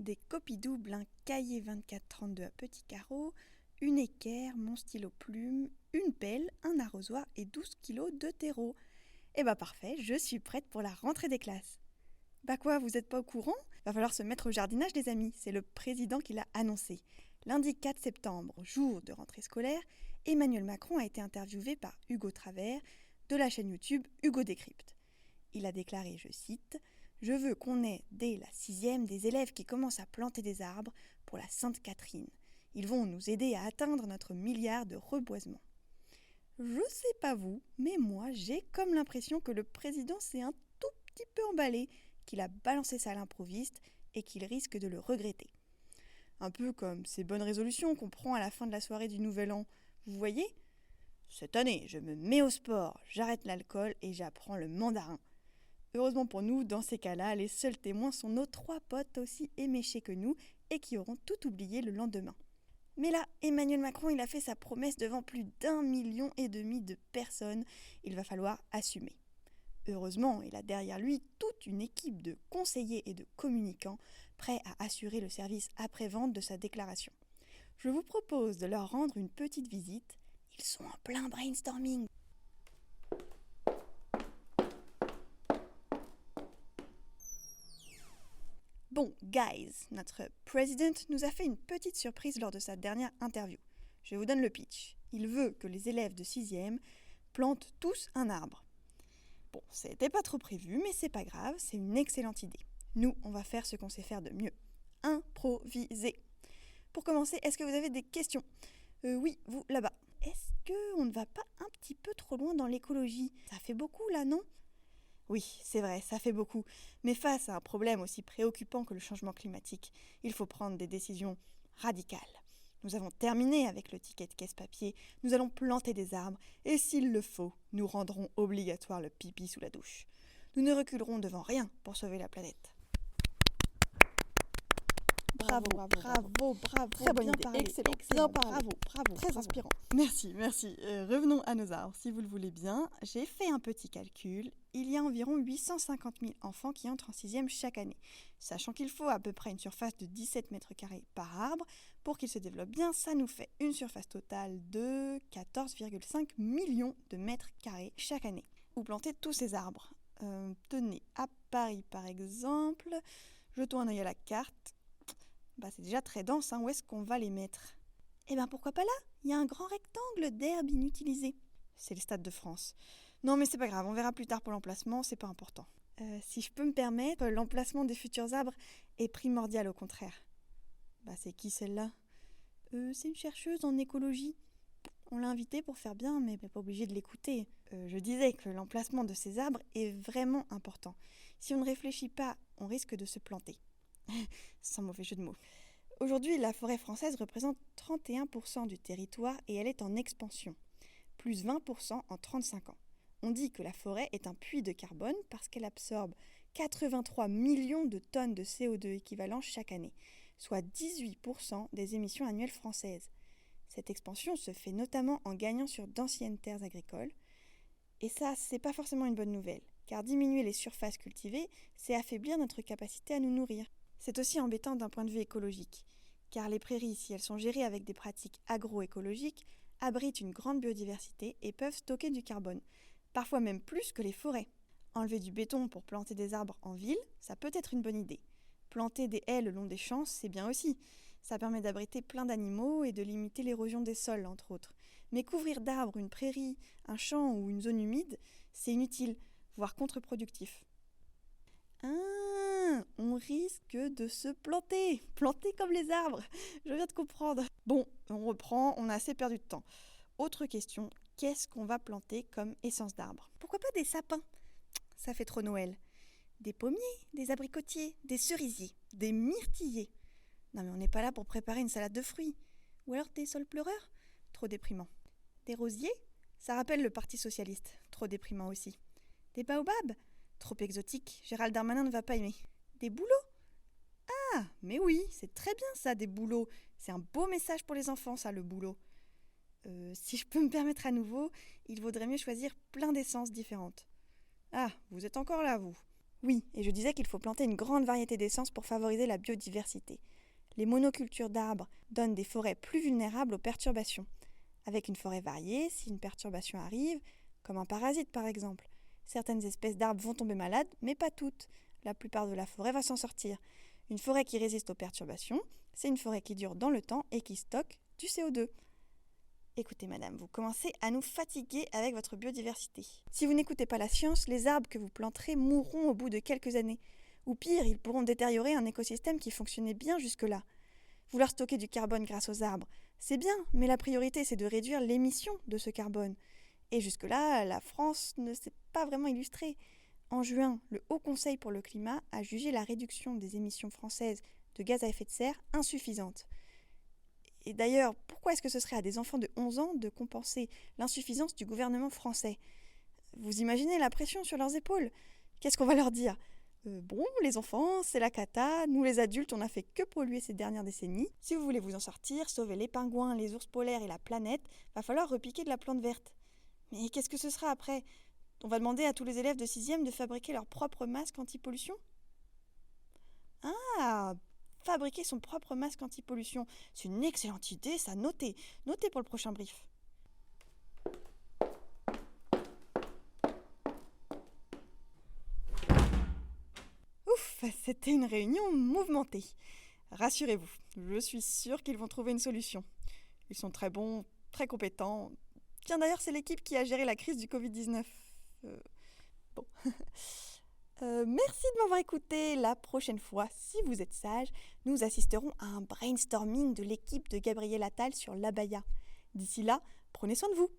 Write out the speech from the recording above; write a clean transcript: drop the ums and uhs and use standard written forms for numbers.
des copies doubles, un cahier 24-32 à petits carreaux, une équerre, mon stylo plume, une pelle, un arrosoir et 12 kilos de terreau. Eh bah parfait, je suis prête pour la rentrée des classes. Bah quoi, vous êtes pas au courant ? Va falloir se mettre au jardinage les amis, c'est le président qui l'a annoncé. Lundi 4 septembre, jour de rentrée scolaire, Emmanuel Macron a été interviewé par Hugo Travers de la chaîne YouTube Hugo Décrypte. Il a déclaré, je cite, « Je veux qu'on ait dès la 6e des élèves qui commencent à planter des arbres pour la Sainte-Catherine. Ils vont nous aider à atteindre notre milliard de reboisement. » Je sais pas vous, mais moi j'ai comme l'impression que le président s'est un tout petit peu emballé, qu'il a balancé ça à l'improviste et qu'il risque de le regretter. Un peu comme ces bonnes résolutions qu'on prend à la fin de la soirée du Nouvel An. Vous voyez ? Cette année, je me mets au sport, j'arrête l'alcool et j'apprends le mandarin. Heureusement pour nous, dans ces cas-là, les seuls témoins sont nos 3 potes aussi éméchés que nous et qui auront tout oublié le lendemain. Mais là, Emmanuel Macron, il a fait sa promesse devant plus d'1,5 million de personnes. Il va falloir assumer. Heureusement, il a derrière lui toute une équipe de conseillers et de communicants prêts à assurer le service après-vente de sa déclaration. Je vous propose de leur rendre une petite visite. Ils sont en plein brainstorming. Bon, guys, notre président nous a fait une petite surprise lors de sa dernière interview. Je vous donne le pitch. Il veut que les élèves de 6e plantent tous un arbre. Bon, c'était pas trop prévu, mais c'est pas grave, c'est une excellente idée. Nous, on va faire ce qu'on sait faire de mieux. Improviser. Pour commencer, est-ce que vous avez des questions ? Oui, vous, là-bas. Est-ce qu'on ne va pas un petit peu trop loin dans l'écologie ? Ça fait beaucoup, là, non ? Oui, c'est vrai, ça fait beaucoup. Mais face à un problème aussi préoccupant que le changement climatique, il faut prendre des décisions radicales. Nous avons terminé avec le ticket de caisse papier, nous allons planter des arbres et s'il le faut, nous rendrons obligatoire le pipi sous la douche. Nous ne reculerons devant rien pour sauver la planète. Bravo. Très bonne idée, parlé, excellent, bien parlé. Bravo, Très inspirant. Merci. Revenons à nos arbres, si vous le voulez bien. J'ai fait un petit calcul. Il y a environ 850 000 enfants qui entrent en 6e chaque année. Sachant qu'il faut à peu près une surface de 17 mètres carrés par arbre, pour qu'ils se développent bien, ça nous fait une surface totale de 14,5 millions de mètres carrés chaque année. Où planter tous ces arbres. Tenez, à Paris par exemple, jetons un œil à la carte. C'est déjà très dense, où est-ce qu'on va les mettre ? Eh bien pourquoi pas là ? Il y a un grand rectangle d'herbe inutilisé. C'est le Stade de France. Non mais c'est pas grave, on verra plus tard pour l'emplacement, c'est pas important. Si je peux me permettre, l'emplacement des futurs arbres est primordial au contraire. C'est qui celle-là ? C'est une chercheuse en écologie. On l'a invitée pour faire bien, mais pas obligé de l'écouter. Je disais que l'emplacement de ces arbres est vraiment important. Si on ne réfléchit pas, on risque de se planter. Sans mauvais jeu de mots. Aujourd'hui, la forêt française représente 31% du territoire et elle est en expansion, plus 20% en 35 ans. On dit que la forêt est un puits de carbone parce qu'elle absorbe 83 millions de tonnes de CO2 équivalent chaque année, soit 18% des émissions annuelles françaises. Cette expansion se fait notamment en gagnant sur d'anciennes terres agricoles. Et ça, c'est pas forcément une bonne nouvelle, car diminuer les surfaces cultivées, c'est affaiblir notre capacité à nous nourrir. C'est aussi embêtant d'un point de vue écologique, car les prairies, si elles sont gérées avec des pratiques agroécologiques, abritent une grande biodiversité et peuvent stocker du carbone, parfois même plus que les forêts. Enlever du béton pour planter des arbres en ville, ça peut être une bonne idée. Planter des haies le long des champs, c'est bien aussi. Ça permet d'abriter plein d'animaux et de limiter l'érosion des sols, entre autres. Mais couvrir d'arbres une prairie, un champ ou une zone humide, c'est inutile, voire contre-productif. On risque de se planter comme les arbres, je viens de comprendre. Bon, on reprend, on a assez perdu de temps. Autre question, qu'est-ce qu'on va planter comme essence d'arbre ? Pourquoi pas des sapins ? Ça fait trop Noël. Des pommiers, des abricotiers, des cerisiers, des myrtillers. Non mais on n'est pas là pour préparer une salade de fruits. Ou alors des saules pleureurs ? Trop déprimant. Des rosiers ? Ça rappelle le Parti Socialiste, trop déprimant aussi. Des baobabs ? Trop exotique, Gérald Darmanin ne va pas aimer. Des bouleaux ? Ah, mais oui, c'est très bien ça, des bouleaux. C'est un beau message pour les enfants, ça, le boulot. Si je peux me permettre à nouveau, il vaudrait mieux choisir plein d'essences différentes. Ah, vous êtes encore là, vous. Oui, et je disais qu'il faut planter une grande variété d'essences pour favoriser la biodiversité. Les monocultures d'arbres donnent des forêts plus vulnérables aux perturbations. Avec une forêt variée, si une perturbation arrive, comme un parasite par exemple, certaines espèces d'arbres vont tomber malades, mais pas toutes. La plupart de la forêt va s'en sortir. Une forêt qui résiste aux perturbations, c'est une forêt qui dure dans le temps et qui stocke du CO2. Écoutez madame, vous commencez à nous fatiguer avec votre biodiversité. Si vous n'écoutez pas la science, les arbres que vous planterez mourront au bout de quelques années. Ou pire, ils pourront détériorer un écosystème qui fonctionnait bien jusque-là. Vouloir stocker du carbone grâce aux arbres, c'est bien, mais la priorité c'est de réduire l'émission de ce carbone. Et jusque-là, la France ne s'est pas vraiment illustrée. En juin, le Haut Conseil pour le climat a jugé la réduction des émissions françaises de gaz à effet de serre insuffisante. Et d'ailleurs, pourquoi est-ce que ce serait à des enfants de 11 ans de compenser l'insuffisance du gouvernement français ? Vous imaginez la pression sur leurs épaules ? Qu'est-ce qu'on va leur dire ? Bon, les enfants, c'est la cata, nous les adultes, on n'a fait que polluer ces dernières décennies. Si vous voulez vous en sortir, sauver les pingouins, les ours polaires et la planète, va falloir repiquer de la plante verte. Mais qu'est-ce que ce sera après ? On va demander à tous les élèves de 6e de fabriquer leur propre masque anti-pollution ? Ah, fabriquer son propre masque anti-pollution. C'est une excellente idée, ça, notez. Notez pour le prochain brief. Ouf, c'était une réunion mouvementée. Rassurez-vous, je suis sûre qu'ils vont trouver une solution. Ils sont très bons, très compétents. Tiens, d'ailleurs, c'est l'équipe qui a géré la crise du Covid-19. Bon. Merci de m'avoir écouté. La prochaine fois, si vous êtes sage, nous assisterons à un brainstorming de l'équipe de Gabriel Attal sur l'abaya. D'ici là, prenez soin de vous.